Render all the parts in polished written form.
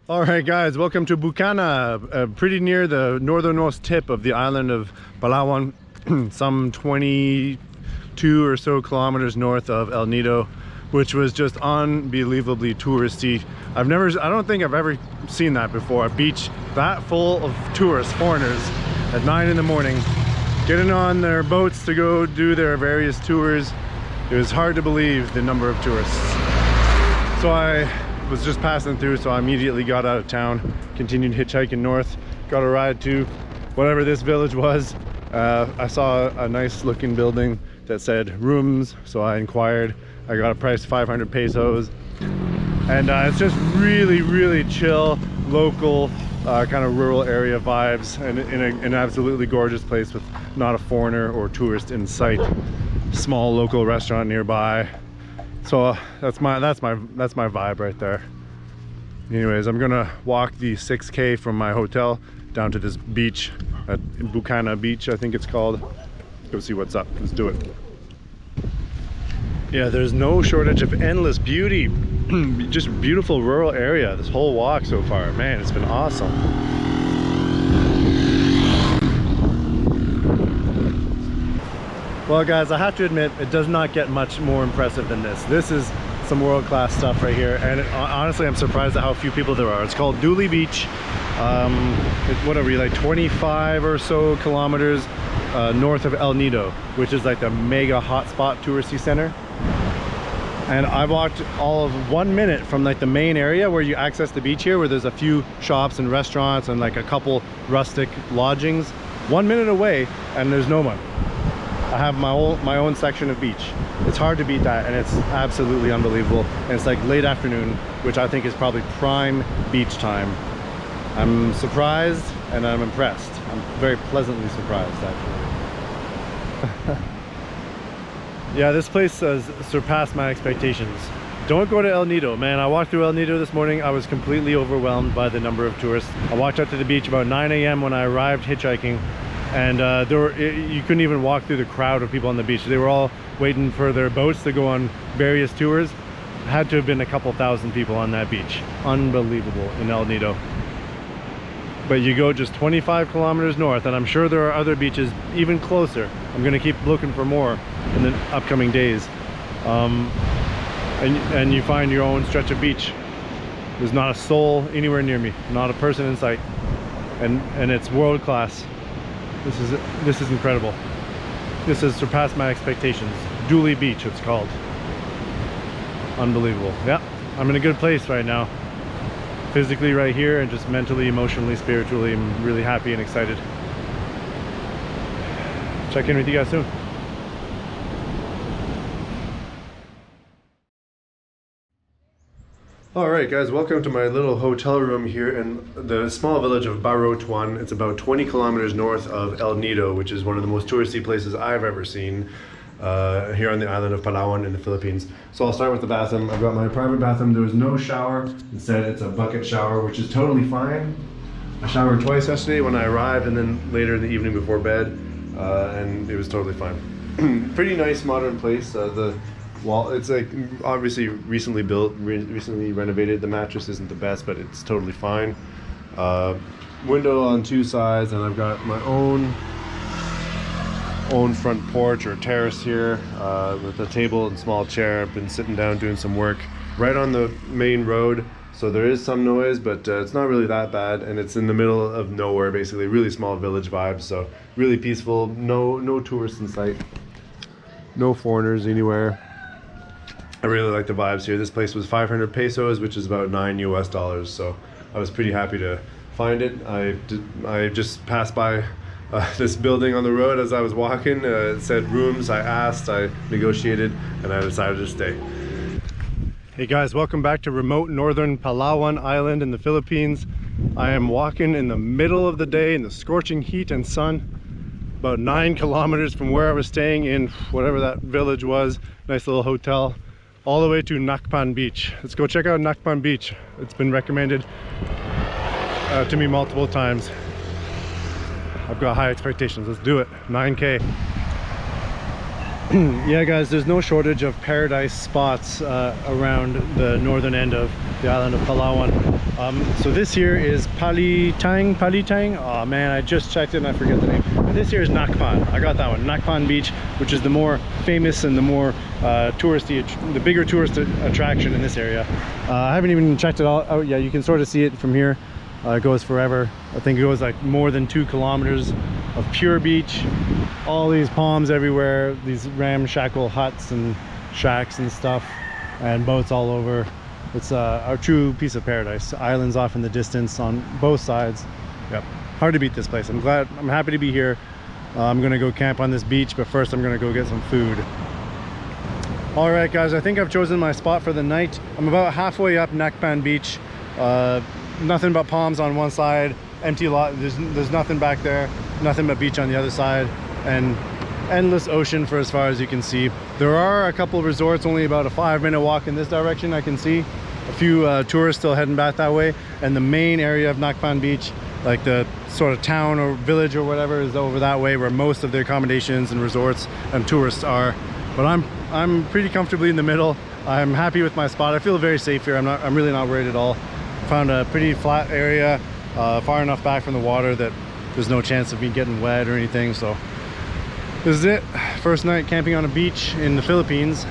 Alright guys, welcome to Bukana, pretty near the northernmost tip of the island of Palawan, some 22 or so kilometers north of El Nido, which was just unbelievably touristy. I don't think I've ever seen that before, a beach that full of tourists, foreigners, at 9 in the morning, getting on their boats to go do their various tours. It was hard to believe the number of tourists. So I was just passing through, so I immediately got out of town, continued hitchhiking north, got a ride to whatever this village was. I saw a nice looking building that said rooms, so I inquired. I got a price 500 pesos, and it's just really chill, local, kind of rural area vibes, and in an absolutely gorgeous place with not a foreigner or tourist in sight. Small local restaurant nearby. So that's my vibe right there. Anyways, I'm gonna walk the 6K from my hotel down to this beach at Bukana Beach, I think it's called. Go see what's up. Let's do it. Yeah, there's no shortage of endless beauty. Just beautiful rural area this whole walk so far. Man, it's been awesome. Well guys, I have to admit, it does not get much more impressive than this. This is some world-class stuff right here, and honestly I'm surprised at how few people there are. It's called Duli Beach. Whatever, like 25 or so kilometers north of El Nido, which is like the mega hotspot touristy center. And I walked all of 1 minute from like the main area where you access the beach here, where there's a few shops and restaurants and like a couple rustic lodgings. 1 minute away and there's no one. I have my own section of beach. It's hard to beat that, and it's absolutely unbelievable. And it's like late afternoon, which I think is probably prime beach time. I'm surprised and I'm impressed. I'm very pleasantly surprised, actually. Yeah, this place has surpassed my expectations. Don't go to El Nido, man. I walked through El Nido this morning. I was completely overwhelmed by the number of tourists. I walked out to the beach about 9 a.m. when I arrived hitchhiking. And you couldn't even walk through the crowd of people on the beach. They were all waiting for their boats to go on various tours. Had to have been a couple thousand people on that beach. Unbelievable in El Nido. But you go just 25 kilometers north, and I'm sure there are other beaches even closer. I'm gonna keep looking for more in the upcoming days. And you find your own stretch of beach. There's not a soul anywhere near me, not a person in sight. And it's world class. This is incredible. This has surpassed my expectations. Duli Beach, it's called. Unbelievable. Yeah, I'm in a good place right now. Physically right here, and just mentally, emotionally, spiritually, I'm really happy and excited. Check in with you guys soon. Alright guys, welcome to my little hotel room here in the small village of Barotuan. It's about 20 kilometers north of El Nido, which is one of the most touristy places I've ever seen here on the island of Palawan in the Philippines. So I'll start with the bathroom. I've got my private bathroom. There was no shower. Instead, it's a bucket shower, which is totally fine. I showered twice yesterday when I arrived, and then later in the evening before bed, and it was totally fine. Pretty nice modern place. It's like obviously recently built, recently renovated. The mattress isn't the best, but it's totally fine. Window on two sides, and I've got my own front porch or terrace here with a table and small chair. I've been sitting down doing some work right on the main road, so there is some noise, but it's not really that bad, and it's in the middle of nowhere, basically. Really small village vibes, so really peaceful. No tourists in sight, no foreigners anywhere. I really like the vibes here. This place was 500 pesos, which is about $9 US, so I was pretty happy to find it. I just passed by this building on the road as I was walking. It said rooms. I asked, I negotiated, and I decided to stay. Hey guys, welcome back to remote northern Palawan Island in the Philippines. I am walking in the middle of the day in the scorching heat and sun, about 9 kilometers from where I was staying in whatever that village was. Nice little hotel. All the way to Nacpan Beach. Let's go check out Nacpan Beach. It's been recommended to me multiple times. I've got high expectations. Let's do it. 9K. Yeah guys, there's no shortage of paradise spots around the northern end of the island of Palawan. So this here is Palitang. Oh man, I just checked it and I forget the name. And this here is Nacpan. I got that one, Nacpan Beach, which is the more famous and the more touristy, the bigger tourist attraction in this area. I haven't even checked it all out yet. You can sort of see it from here. It goes forever. I think it goes like more than 2 kilometers of pure beach. All these palms everywhere, these ramshackle huts and shacks and stuff, and boats all over. It's a true piece of paradise. Islands off in the distance on both sides. Yep, hard to beat this place. I'm happy to be here. I'm gonna go camp on this beach, but first I'm gonna go get some food. All right guys, I think I've chosen my spot for the night. I'm about halfway up Nacpan Beach. Nothing but palms on one side, empty lot. There's nothing back there, nothing but beach on the other side, and endless ocean for as far as you can see. There are a couple of resorts only about a 5-minute walk in this direction. I can see a few tourists still heading back that way, and the main area of Nacpan Beach, like the sort of town or village or whatever, is over that way where most of the accommodations and resorts and tourists are. But I'm pretty comfortably in the middle. I'm happy with my spot. I feel very safe here. I'm really not worried at all. Found a pretty flat area, far enough back from the water that there's no chance of me getting wet or anything. So this is it. First night camping on a beach in the Philippines.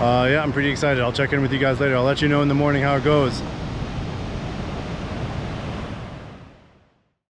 Yeah, I'm pretty excited. I'll check in with you guys later. I'll let you know in the morning how it goes.